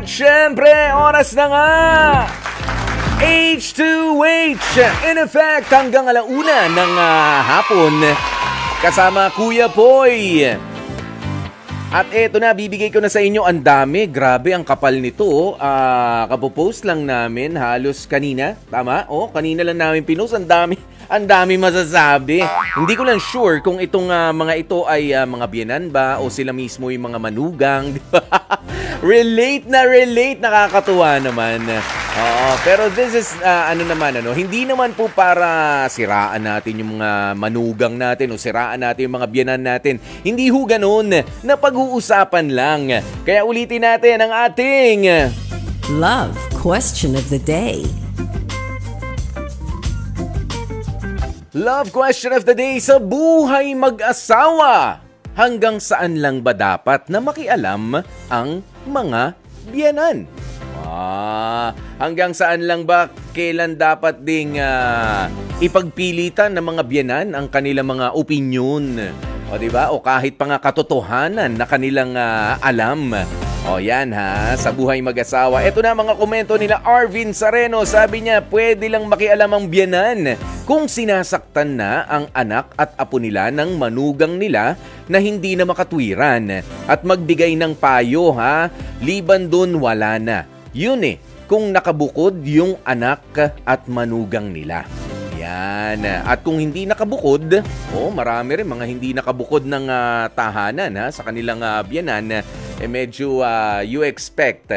At syempre, oras na nga! H2H! In effect, hanggang alauna ng hapon, kasama Kuya Poy. At eto na, bibigay ko na sa inyo ang dami. Grabe, ang kapal nito. Kapopost lang namin halos kanina. Tama? Kanina lang namin pinost. Ang dami masasabi. Hindi ko lang sure kung itong mga ito ay mga biyenan ba o sila mismo yung mga manugang. Relate na relate. Nakakatuwa naman. Pero this is, hindi naman po para siraan natin yung mga manugang natin o siraan natin yung mga biyenan natin. Hindi ho ganun. Napag-uusapan lang. Kaya ulitin natin ang ating Love Question of the Day. Love Question of the Day sa buhay mag-asawa. Hanggang saan lang ba dapat na makialam ang mga biyenan? Hanggang saan lang ba kailan dapat ding ipagpilitan ng mga biyenan ang kanilang mga opinyon? Diba? O kahit pa nga katotohanan na kanilang alam. Yan sa buhay mag-asawa. Ito na mga komento nila Arvin Sareno. Sabi niya, pwede lang makialam ang biyenan kung sinasaktan na ang anak at apo nila ng manugang nila na hindi na makatwiran at magbigay ng payo Liban dun, wala na. Yun kung nakabukod yung anak at manugang nila. Yan. At kung hindi nakabukod, marami rin mga hindi nakabukod ng tahanan sa kanilang biyenan, medyo you expect.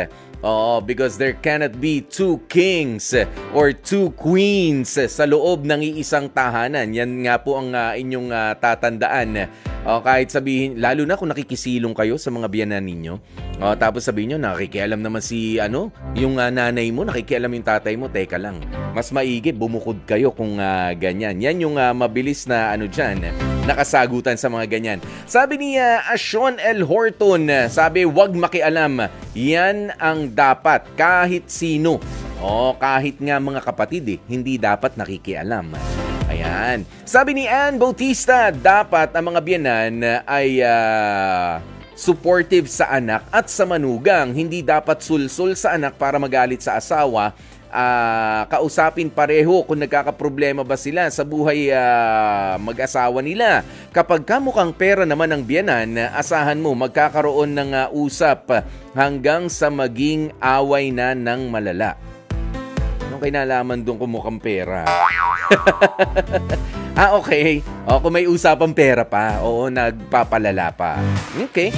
Because there cannot be two kings or two queens sa loob ng iisang tahanan. Yan nga po ang inyong tatandaan. Kahit sabihin, lalo na kung nakikisilong kayo sa mga biyenan ninyo. Tapos sabihin nyo, nakikialam naman si yung nanay mo, nakikialam yung tatay mo. Teka lang, mas maigi, bumukod kayo kung ganyan. Yan yung mabilis na dyan, nakasagutan sa mga ganyan. Sabi ni Sean L. Horton, sabi, wag makialam. Yan ang dapat kahit sino. Kahit nga mga kapatid hindi dapat nakikialam. Ayan. Sabi ni Ann Bautista, dapat ang mga biyenan ay supportive sa anak at sa manugang. Hindi dapat sulsul sa anak para magalit sa asawa. Kausapin pareho kung nagkakaproblema ba sila sa buhay mag-asawa nila. Kapag mukhang pera naman ng biyenan, asahan mo magkakaroon ng usap hanggang sa maging away na ng malala. Anong kinalaman doon kung mukhang pera? Okay. Kung may usapang pera pa, nagpapalala pa. Okay.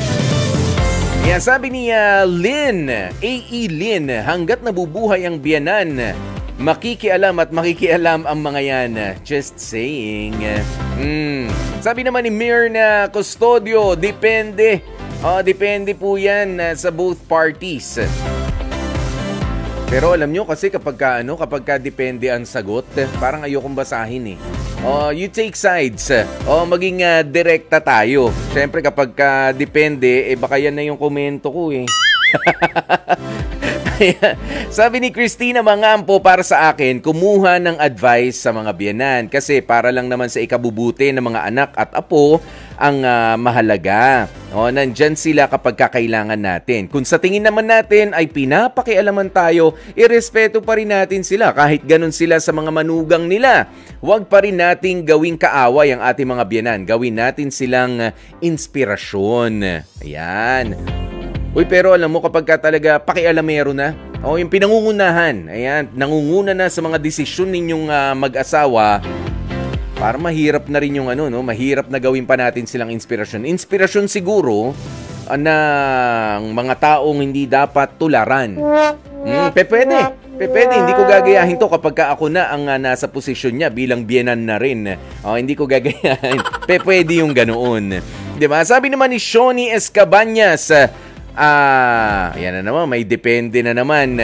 Yan, sabi ni Lynn, A.E. Lynn, hanggat nabubuhay ang biyenan, makikialam at makikialam ang mga yan. Just saying. Sabi naman ni Mirna Custodio, depende. Depende po yan sa both parties. Pero alam nyo kasi kapag depende ang sagot, parang ayokong basahin you take sides. Maging direkta tayo. Siyempre kapag depende, baka yan na yung komento ko Sabi ni Christina Mangampo, para sa akin, kumuha ng advice sa mga biyenan kasi para lang naman sa ikabubuti ng mga anak at apo ang mahalaga. Nandyan sila kapag kakailangan natin. Kung sa tingin naman natin ay pinapakialaman tayo, irespeto pa rin natin sila kahit ganun sila sa mga manugang nila. Huwag pa rin nating gawing kaaway ang ating mga biyenan. Gawin natin silang inspirasyon. Ayan. Pero alam mo kapag talaga pakialamero na, yung pinangungunahan, nangunguna na sa mga desisyon ninyong mag-asawa, para mahirap na rin yung mahirap na gawin pa natin silang inspirasyon. Inspirasyon siguro ng mga taong hindi dapat tularan. Pwede, hindi ko gagayahin to kapag ako na ang nasa posisyon niya bilang biyenan na rin. Hindi ko gagayahin. Pwede yung ganoon. Diba? Sabi naman ni Shoni Escabanyas, yan na naman, may depende na naman.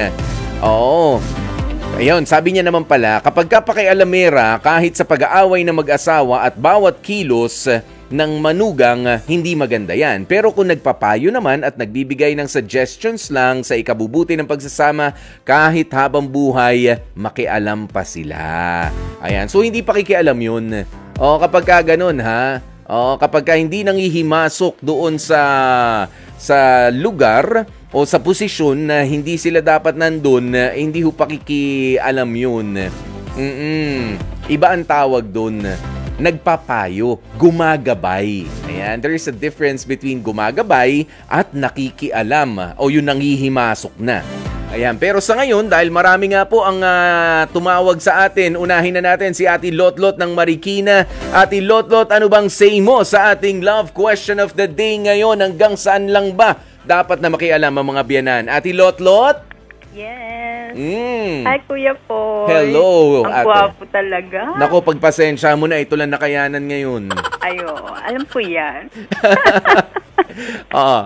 Ayun, sabi niya naman pala, kapag pakialamera, kahit sa pag-aaway ng mag-asawa at bawat kilos ng manugang, hindi maganda yan. Pero kung nagpapayo naman at nagbibigay ng suggestions lang sa ikabubuti ng pagsasama, kahit habang buhay, makialam pa sila. Ayan, so hindi pakikialam yun. Kapag ganun kapag hindi nanghihimasok doon sa sa lugar o sa posisyon na hindi sila dapat nandun, hindi ho pakikialam yun. Iba ang tawag doon. Nagpapayo, gumagabay. Ayan, there is a difference between gumagabay at nakikialam o yung nangihimasok na. Ayan, pero sa ngayon, dahil marami nga po ang tumawag sa atin, unahin na natin si Ate Lotlot ng Marikina. Ate Lotlot, ano bang say mo sa ating love question of the day ngayon? Hanggang saan lang ba dapat na makialam ang mga biyanan? Ate Lotlot? Yes. Hi, Kuya Paul. Hello, Ang ate. gwapo talaga. Nako, pagpasensya mo na, ito lang nakayanan ngayon. Ayo, alam ko yan. Oo.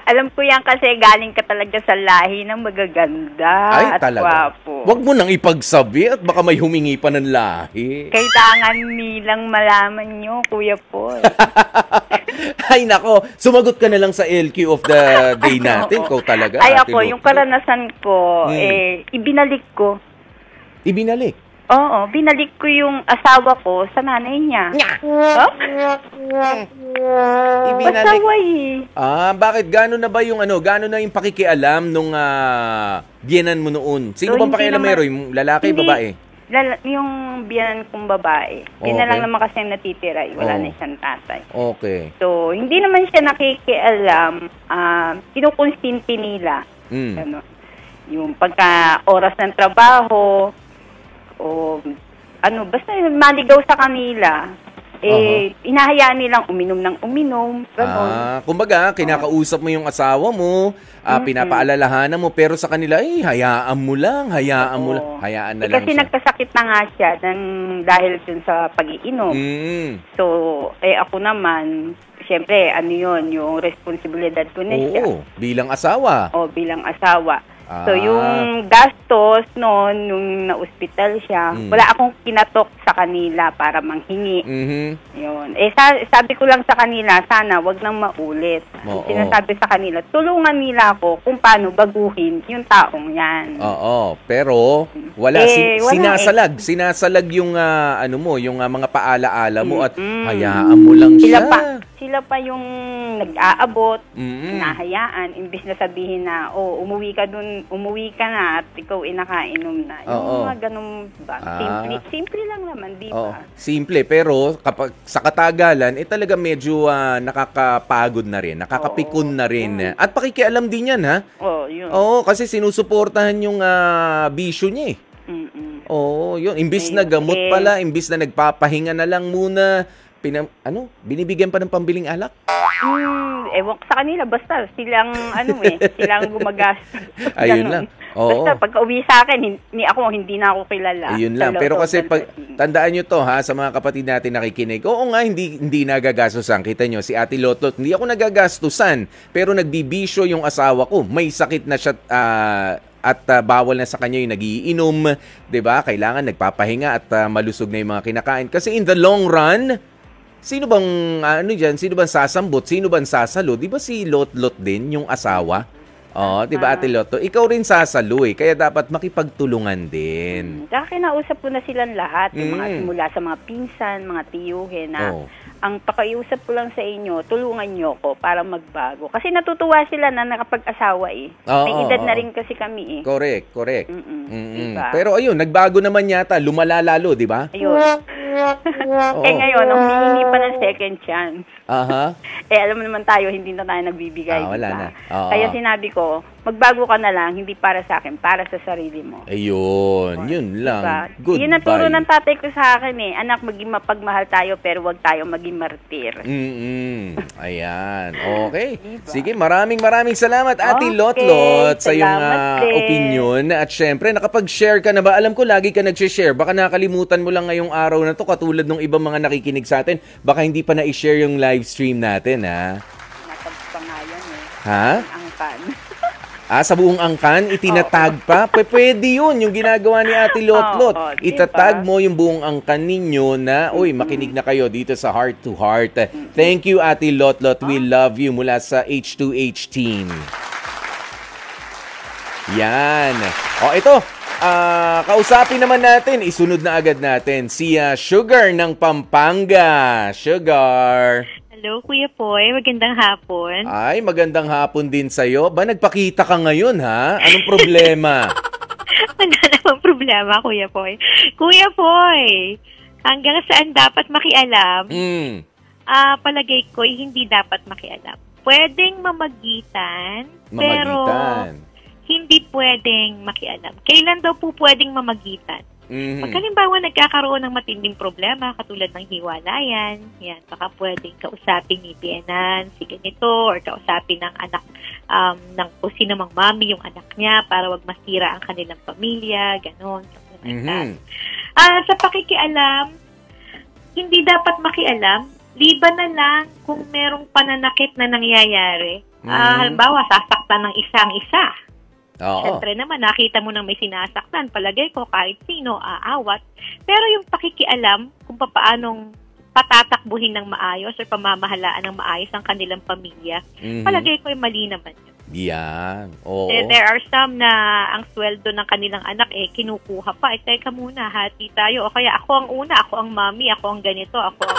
Alam ko yan kasi galing ka talaga sa lahi ng magaganda Ay, at talaga. gwapo. Huwag mo nang ipagsabi at baka may humingi pa ng lahi. Kailangan nilang malaman nyo, Kuya Paul. Ay, nako. Sumagot ka na lang sa LQ of the day natin. Ikaw talaga. Ay, Ate ako, Lotlot. yung karanasan ko, ibinalik ko. Ibinalik. Oo, binalik ko yung asawa ko sa nanay niya. Oh? Ibinalik. Pasaway eh. Bakit? Gano'n na ba yung gano'n na yung pakikialam nung biyenan mo noon? Sino So, bang hindi pakialam naman- meron? Yung lalaki, Hindi. babae? Yung biyanan kong babae. Yun na Okay. lang naman kasi ang natitira. Wala Oo. na siyang tatay. Okay. So, hindi naman siya nakikialam. Kinukonsinti nila. Ano, yung pagka oras ng trabaho, o basta maligaw sa kanila. Inahayaan nilang uminom ng uminom. Ganon. Kumbaga, kinakausap mo yung asawa mo, pinapaalalahanan mo, pero sa kanila, hayaan mo lang, hayaan na lang Kasi siya. nagkasakit na nga siya dahil dun sa pag-iinom. So, ako naman, siyempre, yung responsibilidad ko na siya. Oo, bilang asawa. Bilang asawa. So, yung gastos noon, nung na-hospital siya, wala akong kinatok sa kanila para manghingi. Yun. Sabi ko lang sa kanila, sana wag nang maulit. Oo. Sinasabi sa kanila, tulungan nila ako kung paano baguhin yung taong yan. Oo, pero wala, wala sinasalag yung yung mga paalaala mo at hayaan mo lang siya. Sila pa yung nag-aabot, hinahayaan, imbis na sabihin na, umuwi ka na at ikaw inakainom na. Yung mga ganun ba? Simple lang naman, di ba? Simple, pero kapag sa katagalan, talaga medyo nakakapagod na rin, nakakapikon na rin. At pakikialam din yan, ha? Yun. Oo, kasi sinusuportahan yung bisyo niya eh. Yun. Imbis na gamot pala, imbis na nagpapahinga na lang muna, binibigyan pa ng pambiling alak? Ewan ko sa kanila, basta silang silang gumagastos. Ayun lang. Oo. Basta pagka uwi sa akin, hindi na ako kilala. Ayun lang. Pero kasi tandaan nyo to sa mga kapatid natin nakikinig. Oo nga, hindi nagagastusan. Kita nyo, si Ate Lotlot, hindi ako nagagastusan. Pero nagbibisyo yung asawa ko. May sakit na siya at bawal na sa kanya yung nagiinom. 'Di ba? Kailangan nagpapahinga at malusog na yung mga kinakain. Kasi in the long run, sino bang sino bang sasambot? Sino bang sasalo? 'Di ba si Lotlot din yung asawa? 'Di ba Ate Lotto? Ikaw rin sasalo kaya dapat makipagtulungan din. Kaya kinausap ko na silang lahat, yung mga simula sa mga pinsan, mga tiyuhe na ang pakiusap ko lang sa inyo, tulungan nyo ko para magbago. Kasi natutuwa sila na nakapag-asawa May edad na rin kasi kami Correct. Diba? Pero ayun, nagbago naman yata, lumala lalo, 'di ba? Ayun. Ngayon, humihingi pa ng second chance. Alam mo naman tayo, hindi na tayo nagbibigay. Wala diba? na. Kaya sinabi ko, magbago ka na lang, hindi para sa akin, para sa sarili mo. Ayun, yun lang. Diba? Goodbye. Yun ang turo ng tatay ko sa akin Anak, maging mapagmahal tayo, pero wag tayo maging martir. Ayan. Okay. Diba? Sige, maraming salamat, Ate Okay, Lotlot, sa iyong salamat din. opinion. At syempre, nakapag-share ka na ba? Alam ko, lagi ka nag-share. Baka nakalimutan mo lang ngayong araw na to, katulad ng ibang mga nakikinig sa atin. Baka hindi pa na-share yung live stream natin, ha? Nasa pangalan Ha? Ang fan. Sa buong angkan, itinatag pa? Pwede yun, yung ginagawa ni Ate Lotlot. Diba? Itatag mo yung buong angkan ninyo na, makinig na kayo dito sa Heart to Heart. Thank you, Ate Lotlot. We love you mula sa H2H team. Yan. Ito. Kausapin naman natin, isunod na agad natin si Sugar ng Pampanga. Sugar. Hello, Kuya Poy. Magandang hapon. Ay, magandang hapon din sa'yo. Ba, nagpakita ka ngayon, ha? Anong problema? Wala namang problema, Kuya Poy. Kuya Poy, hanggang saan dapat makialam? Palagay ko, hindi dapat makialam. Pwedeng mamagitan, pero hindi pwedeng makialam. Kailan daw po pwedeng mamagitan? Pag halimbawa nagkakaroon ng matinding problema katulad ng hiwalayan, yan, baka pwedeng kausapin ni biyenan si ganito or kausapin ng anak ng kung sino mang mami yung anak niya para wag masira ang kanilang pamilya, ganon. Sa pakikialam, hindi dapat makialam, liban na lang kung merong pananakit na nangyayari. Halimbawa, sasaktan ng isang isa. Siyempre naman, nakita mo nang may sinasaktan, palagay ko kahit sino aawat. Pero yung pakikialam kung paanong patatakbuhin ng maayos o pamamahalaan ng maayos ang kanilang pamilya, palagay ko ay mali naman yun. Yan. Oo. There are some na ang sweldo ng kanilang anak kinukuha pa. Teka muna, hati tayo. O kaya ako ang una, ako ang mami, ako ang ganito, ako ang...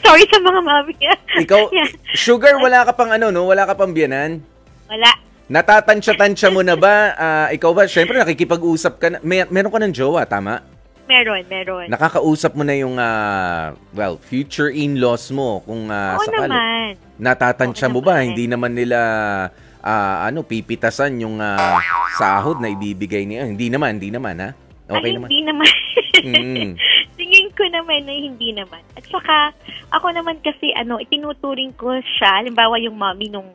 Sorry sa mga mami. Ikaw, Sugar, wala ka pang wala ka pang biyanan? Wala. Natatansya-tansya mo na ba? Ikaw ba, syempre nakikipag-usap ka na. Meron ka ng jowa, tama? Meron. Nakakausap mo na yung, future in-laws mo kung sakali. Naman. Natatansya mo ba? Hindi naman nila, pipitasan yung sahod na ibibigay niya. Hindi naman, ha? Okay naman. Hindi naman. Tingin ko naman na hindi naman. At saka, ako naman kasi, itinuturing ko siya, halimbawa yung mommy nung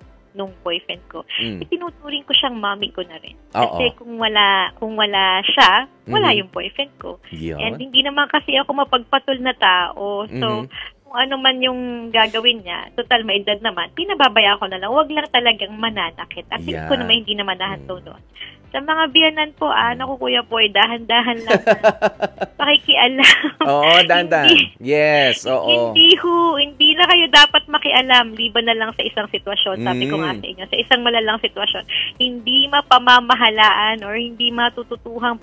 boyfriend ko, itinuturing ko siyang mommy ko na rin. Kasi kung wala siya, wala yung boyfriend ko. And hindi naman kasi ako mapagpatol na tao. So, kung ano man yung gagawin niya, total may edad naman, pinababaya ko na lang. Huwag lang talagang mananakit. At ko naman hindi naman nahanto doon. Sa mga biyanan po, Kuya Poy, dahan-dahan lang na pakikialam. Oo, dahan-dahan. Yes, oo. Hindi na kayo dapat makialam, liban na lang sa isang sitwasyon. Sabi ko nga sa inyo, sa isang malalang sitwasyon, hindi mapamamahalaan or hindi matututuhang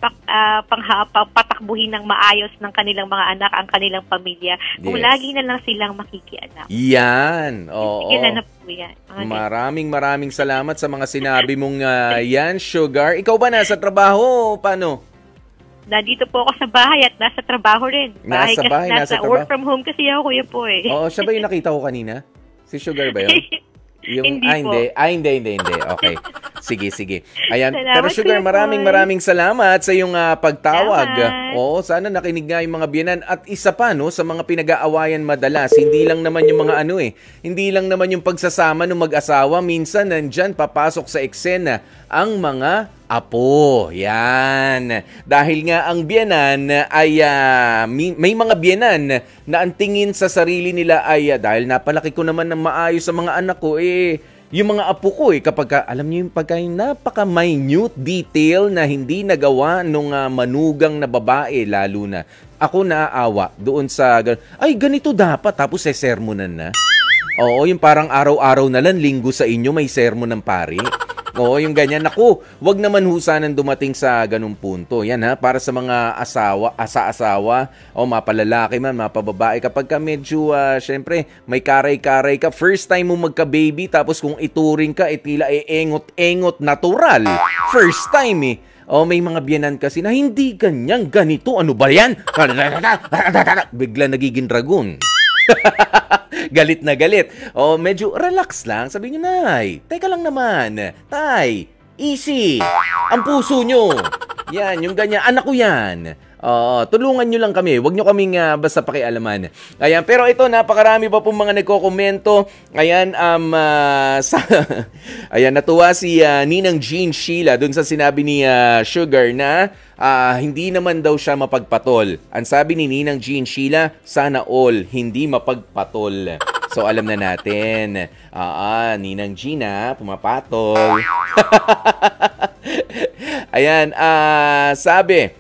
patakbuhin ng maayos ng kanilang mga anak, ang kanilang pamilya. Kung lagi na lang silang makikialam. Yan, oo. Sige na po yan. Maraming salamat sa mga sinabi mong yan, Sugar. Ikaw ba nasa trabaho? Paano? Nandito po ako sa bahay at nasa trabaho rin. Nasa work from home kasi ako, Kuya Poy. Oo, siya ba yung nakita ko kanina? Si Sugar ba yun? Hindi. Okay. Sige. Ayan. Salamat, pero Sugar, maraming salamat sa iyong pagtawag. Salamat. Oo, sana nakinig nga yung mga biyanan. At isa pa, sa mga pinag-aawayan madalas, hindi lang naman yung mga hindi lang naman yung pagsasama ng mag-asawa. Minsan, nandyan, papasok sa eksena ang mga apo. Yan. Dahil nga ang biyanan ay may mga biyanan na ang tingin sa sarili nila ay dahil napalaki ko naman ng maayos sa mga anak ko, yung mga apo ko kapag alam niyo yung napaka-minute detail na hindi nagawa nung manugang na babae, lalo na. Ako naaawa doon sa, ganito dapat, tapos sermonan na. Oo, yung parang araw-araw na lang, linggo sa inyo, may sermon ng pari. Oo, yung ganyan. Naku, wag naman husanan dumating sa ganung punto. Yan para sa mga asawa, o mapalalaki man, mapababae. Kapag ka medyo, syempre, may karay-karay ka, first time mo magka-baby, tapos kung ituring ka, tila engot-engot, natural. First time may mga biyanan kasi na hindi ganito. Ano ba yan? Bigla nagiging dragon. Galit na galit. Medyo relax lang. Sabi niyo, Nay, teka lang naman. Tay, easy. Ang puso nyo. Yan, yung ganyan. Anak ko yan. Tulungan nyo lang kami. Huwag nyo kaming basta pakialaman. Ayan, pero ito, napakarami pa pong mga nagko-komento. Ayan, ayan, natuwa si Ninang Jean Sheila dun sa sinabi ni Sugar na hindi naman daw siya mapagpatol. Ang sabi ni Ninang Jean Sheila, sana all hindi mapagpatol. So, alam na natin. Ninang Gina, pumapatol. Ayan, sabi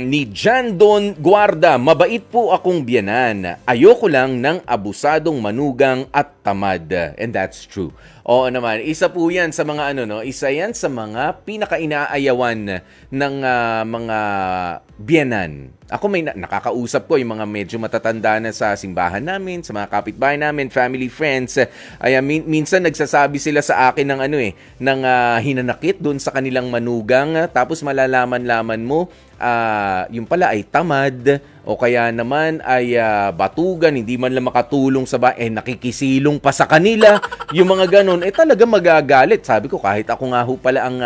ni John Don Guarda, mabait po akong biyanan. Ayoko lang ng abusadong manugang at tamad. And that's true. Oo naman, isa po 'yan sa mga isa 'yan sa mga pinaka-inaayawan ng mga biyenan. Ako may nakakausap ko yung mga medyo matatanda na sa simbahan namin, sa mga kapitbahay namin, family, friends. Ay minsan nagsasabi sila sa akin ng ng hinanakit doon sa kanilang manugang, tapos malalaman-laman mo yung pala ay tamad o kaya naman ay batugan, hindi man lang makatulong sa nakikisilong pa sa kanila. Yung mga ganun, talaga magagalit. Sabi ko, kahit ako nga ho pala ang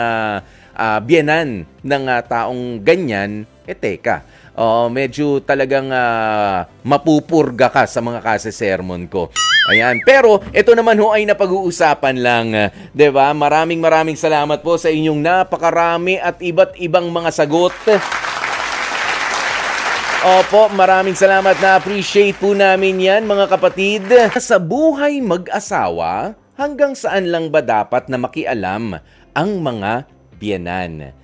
biyenan ng taong ganyan, teka, medyo talagang mapupurga ka sa mga kase-sermon ko. Ayan. Pero ito naman ho ay napag-uusapan lang, 'di ba? Maraming salamat po sa inyong napakarami at iba't ibang mga sagot. Opo, maraming salamat, na appreciate po namin 'yan, mga kapatid. Sa buhay mag-asawa, hanggang saan lang ba dapat na makialam ang mga biyenan?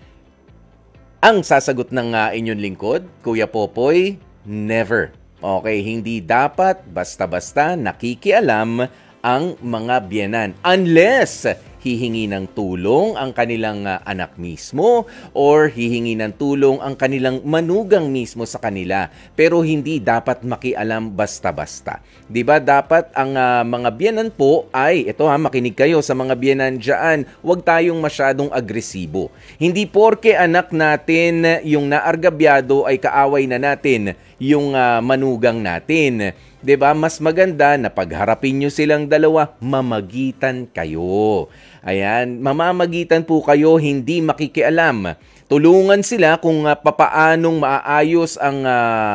Ang sasagot ng inyong lingkod, Kuya Popoy, never. Okay, hindi dapat basta-basta nakikialam ang mga biyenan unless hihingi ng tulong ang kanilang anak mismo or hihingi ng tulong ang kanilang manugang mismo sa kanila. Pero hindi dapat makialam basta-basta. 'Di ba? Dapat ang mga biyenan po ay, makinig kayo sa mga biyenan diyan, huwag tayong masyadong agresibo. Hindi porke anak natin yung naargabyado ay kaaway na natin yung manugang natin. 'Di ba? Mas maganda na pagharapin nyo silang dalawa, mamagitan kayo. Ayan, mamamagitan po kayo, hindi makikialam. Tulungan sila kung papaanong maayos ang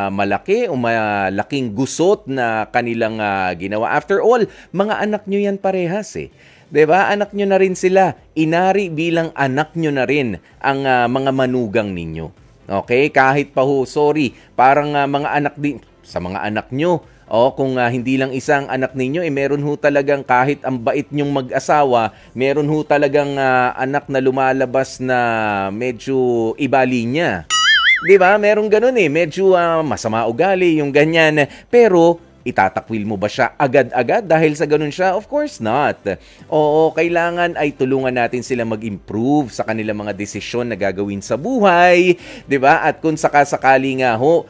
malaki o malaking gusot na kanilang ginawa. After all, mga anak nyo yan parehas eh. 'Di ba? Anak nyo na rin sila. Inari bilang anak nyo na rin ang mga manugang ninyo. Okay? Kahit pa sorry, parang mga anak din sa mga anak nyo. Kung hindi lang isang anak ninyo, meron ho talagang, kahit ang bait nyong mag-asawa, meron ho talagang anak na lumalabas na medyo iba linya. 'Di ba? Meron ganun medyo masama ugali yung ganyan. Pero itatakwil mo ba siya agad-agad dahil sa ganun siya? Of course not. Oo, kailangan ay tulungan natin sila mag-improve sa kanilang mga desisyon na gagawin sa buhay, 'di ba? At kung sakasakali nga ho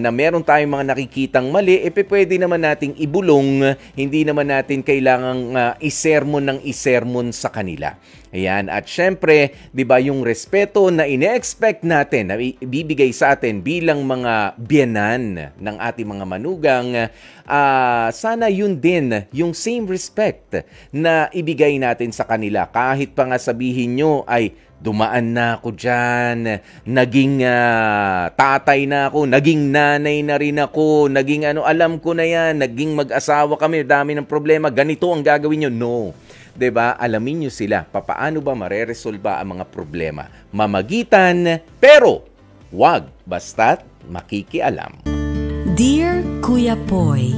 na meron tayong mga nakikitang mali, pwede naman nating ibulong, hindi naman natin kailangang isermon sa kanila. Ayan, at syempre, 'di ba, yung respeto na ine-expect natin na ibibigay sa atin bilang mga biyenan ng ating mga manugang, sana yun din, yung same respect na ibigay natin sa kanila. Kahit pa nga sabihin nyo ay dumaan na ako dyan, naging tatay na ako, naging nanay na rin ako, naging alam ko na yan, naging mag-asawa kami, dami ng problema, ganito ang gagawin nyo. No. 'Di ba? Alamin nyo sila papaano ba mareresolba ang mga problema. Mamagitan, pero wag basta't makikialam. Dear Kuya Poy,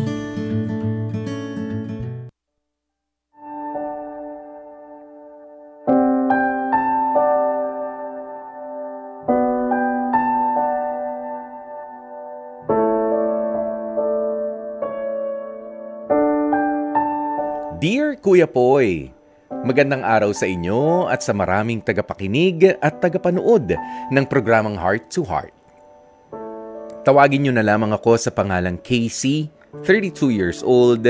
Dear Kuya Poy, magandang araw sa inyo at sa maraming tagapakinig at tagapanood ng programang Heart to Heart. Tawagin nyo na lamang ako sa pangalang Casey, 32 years old,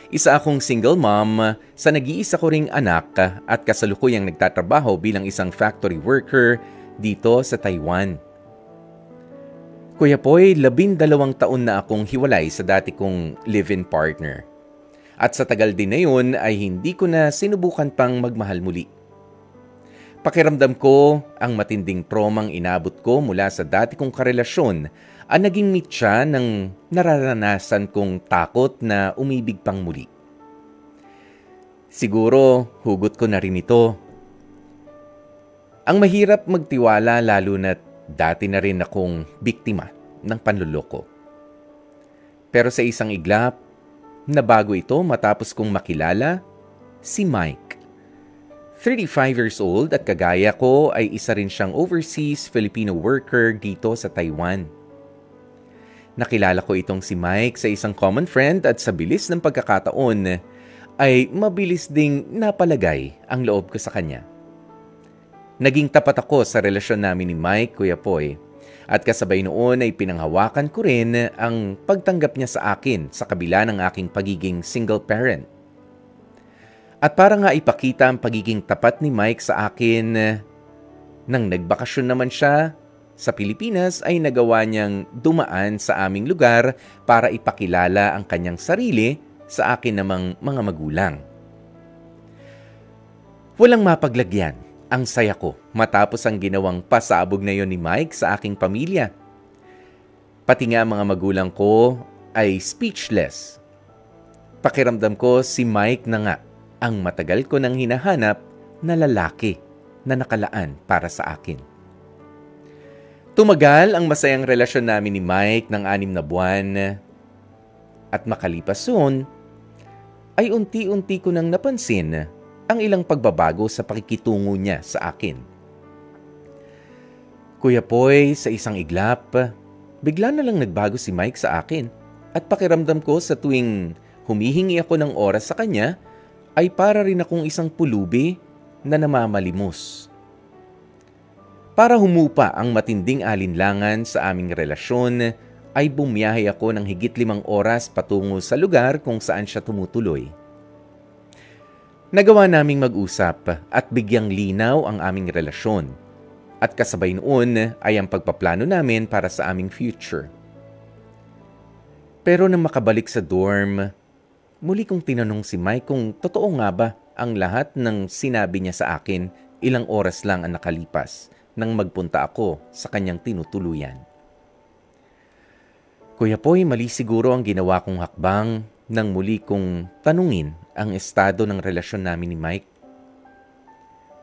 isa akong single mom sa nag-iisa ko ring anak at kasalukuyang nagtatrabaho bilang isang factory worker dito sa Taiwan. Kuya Poy, 12 taon na akong hiwalay sa dati kong live-in partner. At sa tagal din na yun ay hindi ko na sinubukan pang magmahal muli. Pakiramdam ko ang matinding traumang inabot ko mula sa dati kong karelasyon ang naging mitya ng nararanasan kong takot na umibig pang muli. Siguro hugot ko na rin ito. Ang mahirap magtiwala lalo na't dati na rin akong biktima ng panloloko. Pero sa isang iglap, nabago ito matapos kong makilala si Mike. 35 years old at kagaya ko ay isa rin siyang overseas Filipino worker dito sa Taiwan. Nakilala ko itong si Mike sa isang common friend at sa bilis ng pagkakataon ay mabilis ding napalagay ang loob ko sa kanya. Naging tapat ako sa relasyon namin ni Mike, Kuya Poy, at kasabay noon ay pinanghawakan ko rin ang pagtanggap niya sa akin sa kabila ng aking pagiging single parent. At para nga ipakita ang pagiging tapat ni Mike sa akin, nang nagbakasyon naman siya sa Pilipinas ay nagawa niyang dumaan sa aming lugar para ipakilala ang kanyang sarili sa akin namang mga magulang. Walang mapaglagyan ang saya ko matapos ang ginawang pasabog na yon ni Mike sa aking pamilya. Pati nga mga magulang ko ay speechless. Pakiramdam ko si Mike na nga ang matagal ko nang hinahanap na lalaki na nakalaan para sa akin. Tumagal ang masayang relasyon namin ni Mike ng 6 na buwan at makalipas soon ay unti-unti ko nang napansin ang ilang pagbabago sa pakikitungo niya sa akin. Kuya Poy, sa isang iglap, bigla na lang nagbago si Mike sa akin at pakiramdam ko sa tuwing humihingi ako ng oras sa kanya ay para rin akong isang pulubi na namamalimos. Para humupa ang matinding alinlangan sa aming relasyon, ay bumiyahe ako ng higit 5 oras patungo sa lugar kung saan siya tumutuloy. Nagawa naming mag-usap at bigyang linaw ang aming relasyon. At kasabay noon ay ang pagpaplano namin para sa aming future. Pero nang makabalik sa dorm, muli kong tinanong si Mike kung totoo nga ba ang lahat ng sinabi niya sa akin ilang oras lang ang nakalipas nang magpunta ako sa kanyang tinutuluyan. Kuya Poy, mali siguro ang ginawa kong hakbang nang muli kong tanungin ang estado ng relasyon namin ni Mike.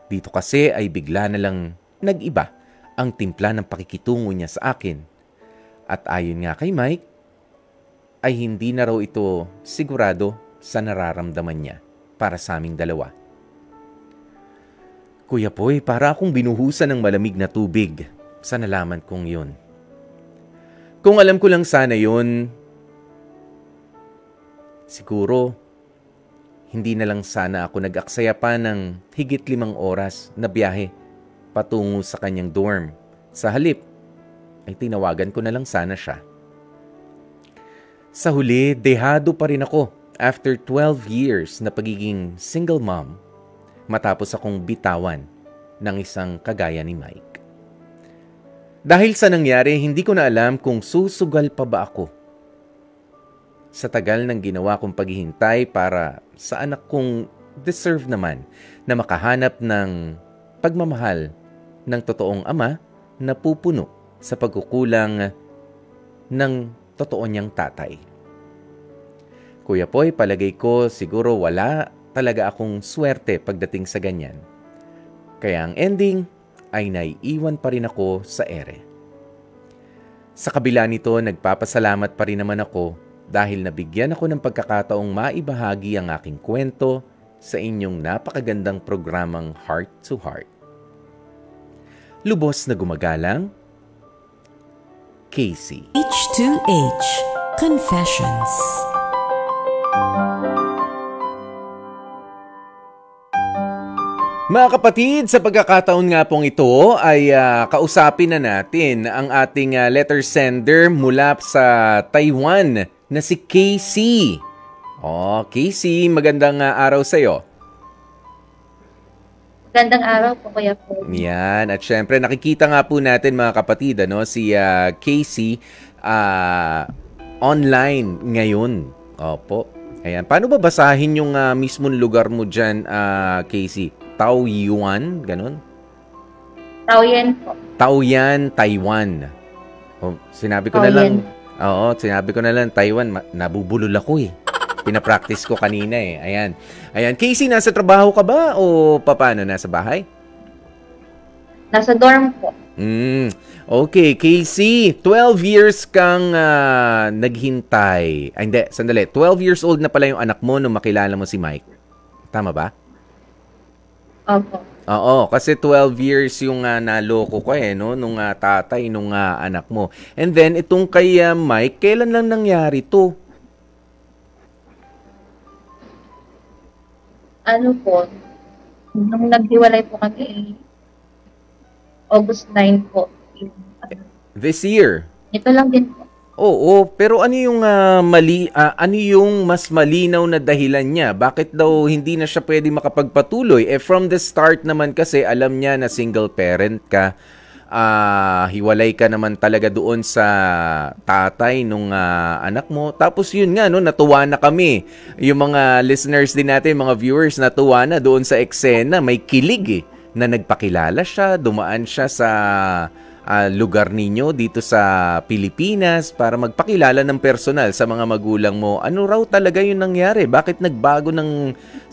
Dito kasi ay bigla na lang nag-iba ang timpla ng pakikitungo niya sa akin. At ayon nga kay Mike, ay hindi na raw ito sigurado sa nararamdaman niya para sa aming dalawa. Kuya Poy, para akong binuhusan ng malamig na tubig sa nalaman kong yun. Kung alam ko lang sana yun, siguro, hindi na lang sana ako nag-aksaya pa ng higit 5 oras na biyahe patungo sa kanyang dorm. Sa halip, ay tinawagan ko na lang sana siya. Sa huli, dehado pa rin ako after 12 years na pagiging single mom matapos akong bitawan ng isang kagaya ni Mike. Dahil sa nangyari, hindi ko na alam kung susugal pa ba ako sa tagal ng ginawa kong paghihintay para sa anak kong deserve naman na makahanap ng pagmamahal ng totoong ama na pupuno sa pagkukulang ng totoo niyang tatay. Kuya Poy, palagay ko siguro wala talaga akong swerte pagdating sa ganyan. Kaya ang ending ay naiiwan pa rin ako sa ere. Sa kabila nito, nagpapasalamat pa rin naman ako dahil nabigyan ako ng pagkakataong maibahagi ang aking kwento sa inyong napakagandang programang Heart to Heart. Lubos na gumagalang, Casey. H2H Confessions. Mga kapatid, sa pagkakataon nga pong ito ay kausapin na natin ang ating letter sender mula sa Taiwan na si Casey. Casey, magandang araw sa'yo. Magandang araw po, Kuya po. Yan, at syempre nakikita nga po natin mga kapatid, si Casey online ngayon. Opo. Ayan, paano ba basahin yung mismong lugar mo dyan, Casey? Taoyuan, ganun? Taoyuan po. Taoyuan, Taiwan. Sinabi ko na lang. Oo, sinabi ko na lang Taiwan. Nabubulol ako eh. Pinapractice ko kanina eh. Ayan. Ayan. Casey, nasa trabaho ka ba o paano? Nasa bahay? Nasa dorm po. Okay, Casey, 12 years kang naghintay. Ay, hindi, sandali. 12 years old na pala yung anak mo nung makilala mo si Mike. Tama ba? Opo. Oo, kasi 12 years yung naloko ko nung tatay nung anak mo. And then, itong kay Mike, kailan lang nangyari to? ano po, nung naghiwalay po kami, August 9 po. Yung, This year? ito lang din po. Oo, pero ano yung ano yung mas malinaw na dahilan niya? Bakit daw hindi na siya pwede makapagpatuloy? From the start naman kasi alam niya na single parent ka. Hiwalay ka naman talaga doon sa tatay nung anak mo. Tapos yun nga, no, natuwa na kami. Yung mga listeners din natin, mga viewers, natuwa na doon sa eksena. May kilig na nagpakilala siya, dumaan siya sa lugar ninyo dito sa Pilipinas para magpakilala ng personal sa mga magulang mo. Ano raw talaga yung nangyari? Bakit nagbago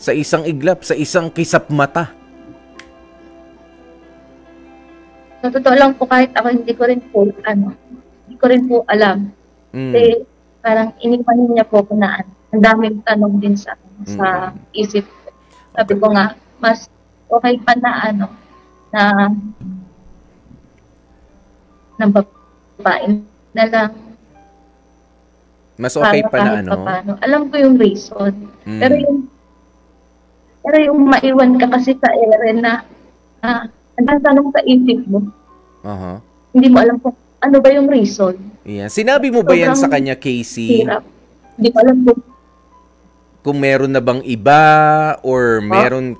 sa isang iglap, sa isang kisap mata? Sa totoo lang po, kahit ako hindi ko rin po alam. Kasi parang iniwan niya po ko na ang daming tanong din sa isip ko. Sabi ko nga, mas okay pa na ng babae na lang. Mas okay pa na ano? Paano. Alam ko yung reason. Pero yung maiwan ka kasi sa ere na nagtatanong sa isip mo. Hindi mo alam kung ano ba yung reason. Yeah. Sinabi mo ba yan sa kanya, Casey? Hirap. Hindi ko alam kung meron na bang iba or meron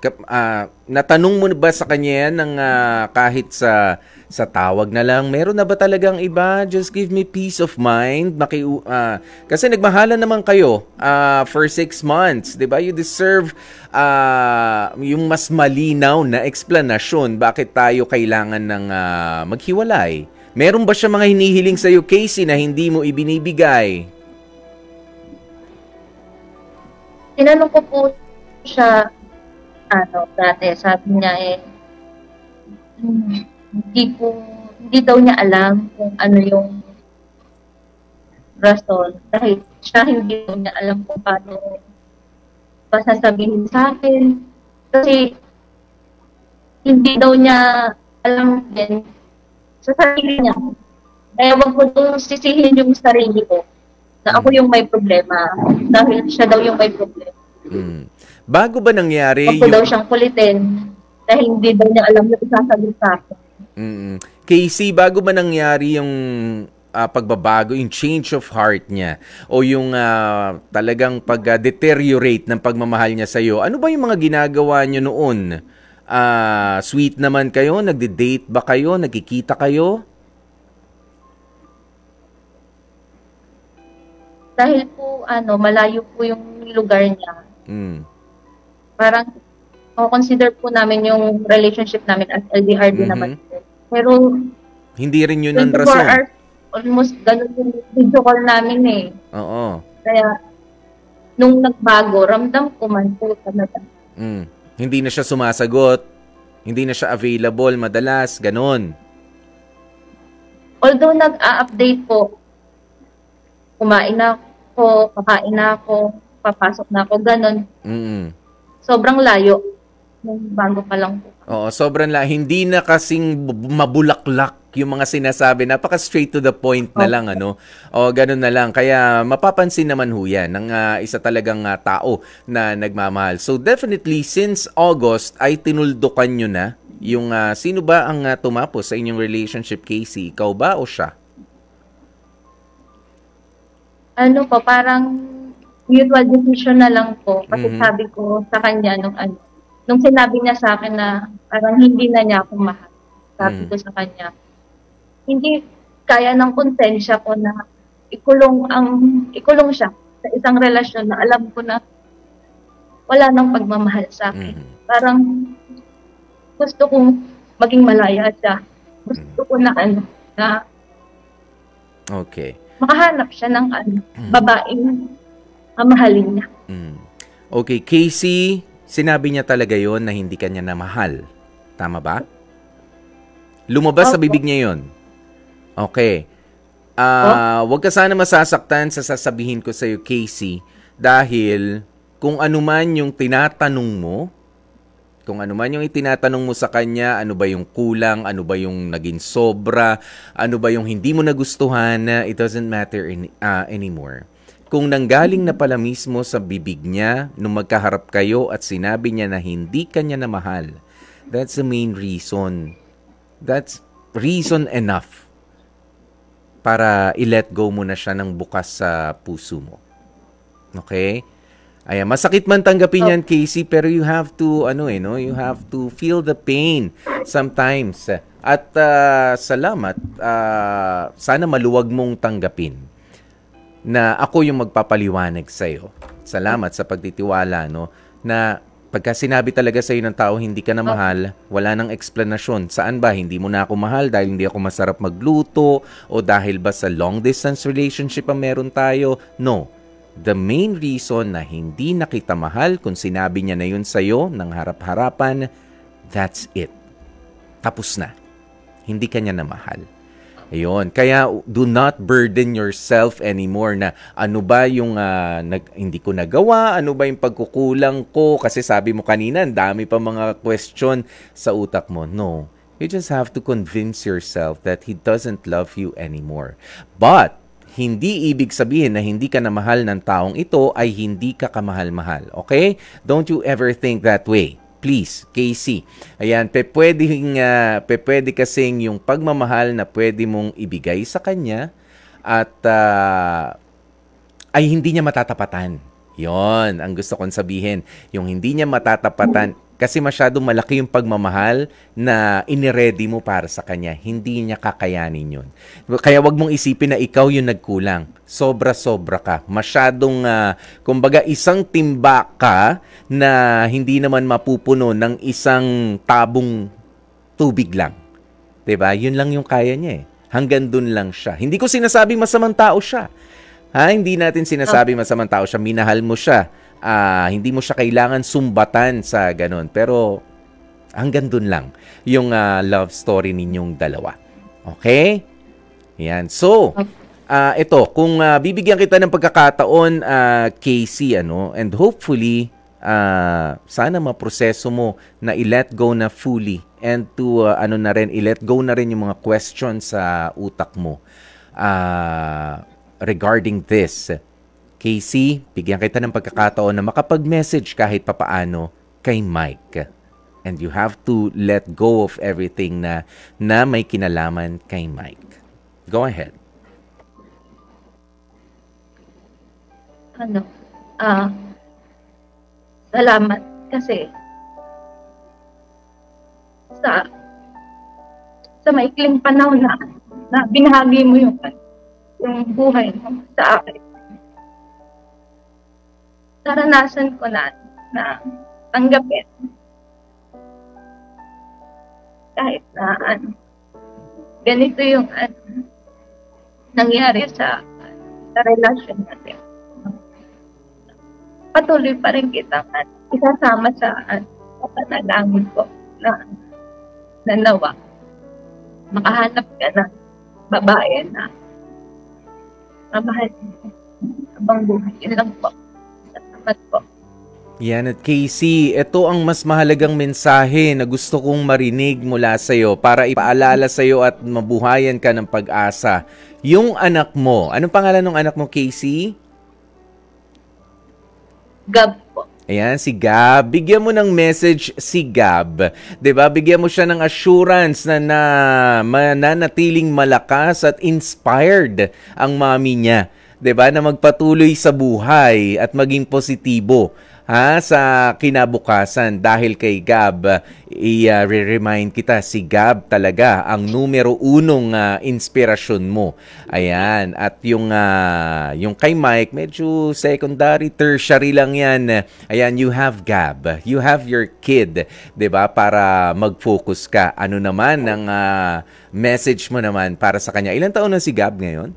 natanong mo ba sa kanya yan ng kahit sa tawag na lang, meron na ba talagang iba? Just give me peace of mind. Kasi nagmahalan naman kayo for 6 months, 'di ba? You deserve yung mas malinaw na explanation bakit tayo kailangan ng maghiwalay. Meron ba siya mga hinihiling sa iyo, Casey, na hindi mo ibinibigay? Tinanong ko po siya, dati, sabi niya hindi daw niya alam kung ano yung rason. Dahil siya hindi daw niya alam kung paano ba sasabihin sa akin. Kasi hindi daw niya alam din sa sarili niya. Kaya wag ko daw sisihin yung sarili ko na ako yung may problema dahil siya daw yung may problema. Bago ba nangyari Ako daw siyang kulitin dahil hindi daw niya alam na isasagot sa akin. Casey, bago ba nangyari yung pagbabago, yung change of heart niya o yung talagang pag-deteriorate ng pagmamahal niya sa'yo, ano ba yung mga ginagawa niyo noon? Sweet naman kayo? Nagde-date ba kayo? Nagkikita kayo? Dahil po, malayo po yung lugar niya. Parang, consider po namin yung relationship namin as LDR din naman po. Pero, hindi rin yun ang 24 rason. hours, almost ganun yung video call namin eh. Oo. Kaya, nung nagbago, ramdam ko man po talaga. Hindi na siya sumasagot. Hindi na siya available madalas. Ganon. Although nag-a-update po, kumain ako, kakain ako, papasok na ako, ganon. Sobrang layo. Bago pa lang po. Oo, sobrang hindi na kasing mabulaklak yung mga sinasabi. Napaka straight to the point na lang, ano? O, ganun na lang. Kaya mapapansin naman ho yan ng isa talagang tao na nagmamahal. So definitely, since August, ay tinuldukan nyo na yung sino ba ang tumapos sa inyong relationship, Casey? Ikaw ba o siya? Parang mutual decision na lang po. Kasi sabi ko sa kanya nung sinabi niya sa akin na parang hindi na niya ako mahal. Sabi ko sa kanya, hindi kaya ng konsensya ko na ikulong siya sa isang relasyon na alam ko na wala nang pagmamahal sa akin. Parang gusto kong maging malaya siya. Gusto ko na okay. Makahanap siya ng babaeng mamahalin niya. Okay, Casey, sinabi niya talaga yon na hindi kanya na mahal. Tama ba? Lumabas sa bibig niya yon. Okay. Huwag ka sana masasaktan sa sasabihin ko sa iyo, Casey, dahil kung ano man yung tinatanong mo, kung ano man yung itinatanong mo sa kanya, ano ba yung kulang, ano ba yung naging sobra, ano ba yung hindi mo nagustuhan, it doesn't matter anymore. kung nanggaling na pala mismo sa bibig niya nung magkaharap kayo at sinabi niya na hindi ka niya na mahal, that's the main reason. That's reason enough para i-let go mo na siya ng bukas sa puso mo. Okay? Ayan, masakit man tanggapin yan, Casey, pero you have to, you have to feel the pain sometimes. At salamat, sana maluwag mong tanggapin na ako yung magpapaliwanag sa'yo. Salamat sa pagtitiwala, no? Na pagka sinabi talaga sa'yo ng tao, hindi ka na mahal, wala nang eksplanasyon. Saan ba? Hindi mo na ako mahal dahil hindi ako masarap magluto o dahil ba sa long distance relationship ang meron tayo? No. The main reason na hindi na kita mahal, kung sinabi niya na yun sa'yo ng harap-harapan, that's it. Tapos na. Hindi ka niya na mahal. Ayun. Kaya do not burden yourself anymore na ano ba yung hindi ko nagawa, ano ba yung pagkukulang ko, kasi sabi mo kanina, dami pa mga question sa utak mo. No. You just have to convince yourself that he doesn't love you anymore. But hindi ibig sabihin na hindi ka na mahal ng taong ito ay hindi ka kamahal-mahal. Okay? Don't you ever think that way. Please, Casey. Ayan, pwede kasing yung pagmamahal na pwede mong ibigay sa kanya at ay hindi niya matatapatan. Yon ang gusto kong sabihin. Yung hindi niya matatapatan kasi masyadong malaki yung pagmamahal na iniready mo para sa kanya. Hindi niya kakayanin yun. Kaya wag mong isipin na ikaw yung nagkulang. Sobra-sobra ka. Masyadong, kumbaga, isang timba ka na hindi naman mapupuno ng isang tabong tubig lang. 'Di ba? Yun lang yung kaya niya eh. Hanggang dun lang siya. Hindi ko sinasabing masamang tao siya. Hindi natin sinasabi masamang tao siya. Minahal mo siya. Hindi mo siya kailangan sumbatan sa ganun. Pero hanggang dun lang yung love story ninyong dalawa. Okay? Yan. So, ito, kung bibigyan kita ng pagkakataon, Casey, and hopefully, sana maproseso mo na i-let go na fully and to, i-let go na rin yung mga questions sa utak mo regarding this. Casey, bigyan kita ng pagkakataon na makapag-message kahit papaano kay Mike. And you have to let go of everything na may kinalaman kay Mike. Go ahead. Salamat kasi sa maikling panahon na binahagi mo yung buhay mo sa akin. Naranasan ko na tanggapin kahit na ganito yung nangyari sa relasyon natin. Patuloy pa rin kita isasama sa panalangin ko na nawa makahanap ka ng babae na mamahal habang buhay. Yun lang po. Po. Yan, at Casey, ito ang mas mahalagang mensahe na gusto kong marinig mula sa'yo para ipaalala sa'yo at mabuhayan ka ng pag-asa. Yung anak mo, anong pangalan ng anak mo, Casey? Gab po. Ayan, si Gab. Bigyan mo ng message si Gab. 'Di ba? Bigyan mo siya ng assurance na mananatiling malakas at inspired ang mami niya. 'Di ba? Na magpatuloy sa buhay at maging positibo sa kinabukasan. Dahil kay Gab, i-remind kita, si Gab talaga ang numero 1 inspirasyon mo. Ayan. At yung kay Mike, medyo secondary, tertiary lang yan. Ayan, you have Gab. You have your kid, 'di ba? Para mag-focus ka. Ano naman ang message mo naman para sa kanya? Ilang taon na si Gab ngayon?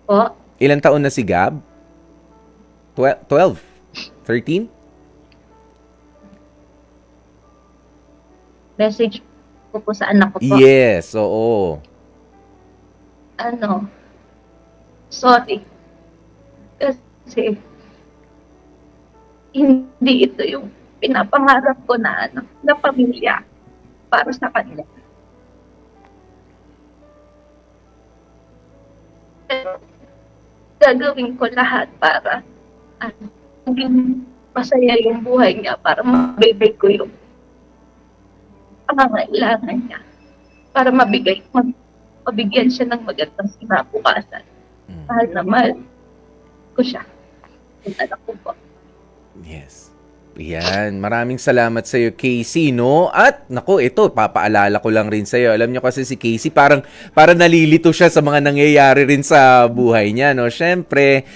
Po? Ilang taon na si Gab? 12? 13? Message ko po sa anak ko po. Yes, oo. Sorry. Kasi hindi ito yung pinapangarap ko na pamilya para sa kanila. gagawin ko lahat para maging masaya yung buhay niya, para mabibig ko yung pangangailangan niya, para mabigyan siya ng magandang kinabukasan. Mahal na mahal ko siya. Yung anak ko po. Yes. Yan, maraming salamat sa iyo, Casey, no? At naku, ito papaalala ko lang rin sa iyo. Alam niyo kasi si Casey parang nalilito siya sa mga nangyayari rin sa buhay niya, no? Syempre,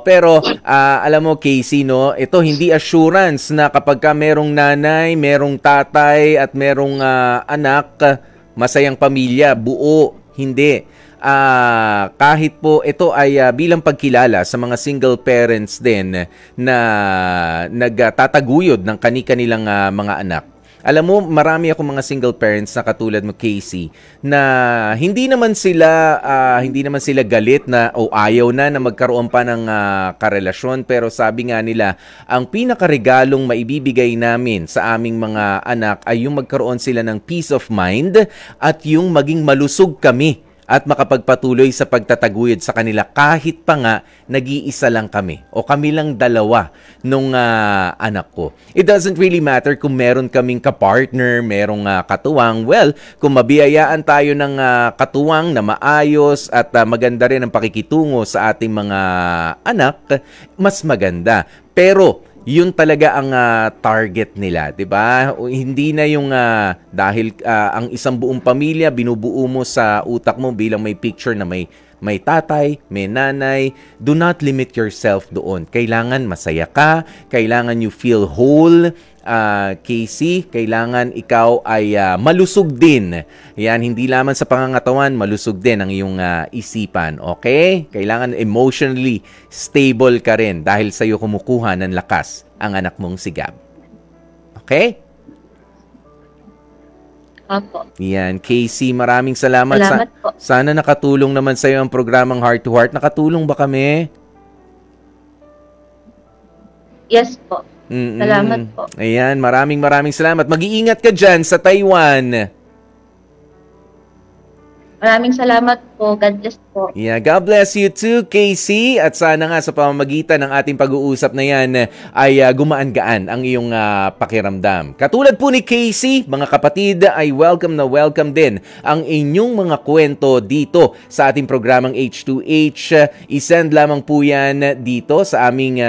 pero alam mo, Casey, no, ito hindi assurance na kapag ka merong nanay, merong tatay at merong anak, masayang pamilya, buo, hindi. Kahit po ito ay bilang pagkilala sa mga single parents din na nagtataguyod ng kani-kanilang mga anak. Alam mo, marami akong mga single parents na katulad mo, Casey, na hindi naman sila galit na o ayaw na magkaroon pa ng karelasyon, pero sabi nga nila, ang pinakaregalong maibibigay namin sa aming mga anak ay yung magkaroon sila ng peace of mind at yung maging malusog kami at makapagpatuloy sa pagtataguyod sa kanila kahit pa nga nag-iisa lang kami o kami lang dalawa nung anak ko. It doesn't really matter kung meron kaming kapartner, merong katuwang. Well, kung mabiyayaan tayo ng katuwang na maayos at maganda rin ang pakikitungo sa ating mga anak, mas maganda. Pero yun talaga ang target nila, 'di ba? Hindi na yung dahil ang isang buong pamilya binubuo mo sa utak mo bilang may picture na may tatay, may nanay. Do not limit yourself doon. Kailangan masaya ka, kailangan you feel whole. Casey, kailangan ikaw ay malusog din. Yan, hindi lamang sa pangangatawan, malusog din ang iyong isipan. Okay? Kailangan emotionally stable ka rin dahil sa iyo kumukuha ng lakas ang anak mong si Gab. Okay? Opo. Yan, Casey, maraming salamat. Salamat po. Sana nakatulong naman sa iyo ang programang Heart to Heart. Nakatulong ba kami? Yes po. Salamat po. Ayan, maraming salamat. Mag-iingat ka dyan sa Taiwan. Maraming salamat po. God bless po. Yeah, God bless you too, Casey. At sana nga sa pamamagitan ng ating pag-uusap na yan ay gumaan-gaan ang iyong pakiramdam. Katulad po ni Casey, mga kapatid, ay welcome na welcome din ang inyong mga kwento dito sa ating programang H2H. I-send lamang po yan dito sa aming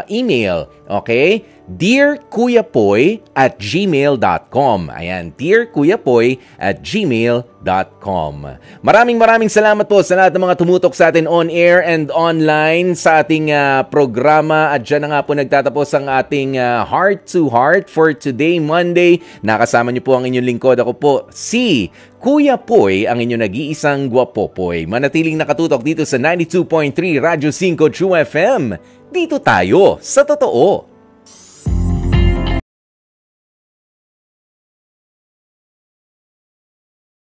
email. Okay? dearkuyapoy@gmail.com. Ayan, dearkuyapoy@gmail.com. Maraming salamat po sa lahat ng mga tumutok sa atin on air and online sa ating programa. At dyan na nga po nagtatapos ang ating Heart to Heart for today, Monday. Nakasama niyo po ang inyong lingkod. Ako po, si Kuya Poy, ang inyong nag-iisang Guwapopoy. Manatiling nakatutok dito sa 92.3 Radyo 5 True FM. Dito tayo sa totoo.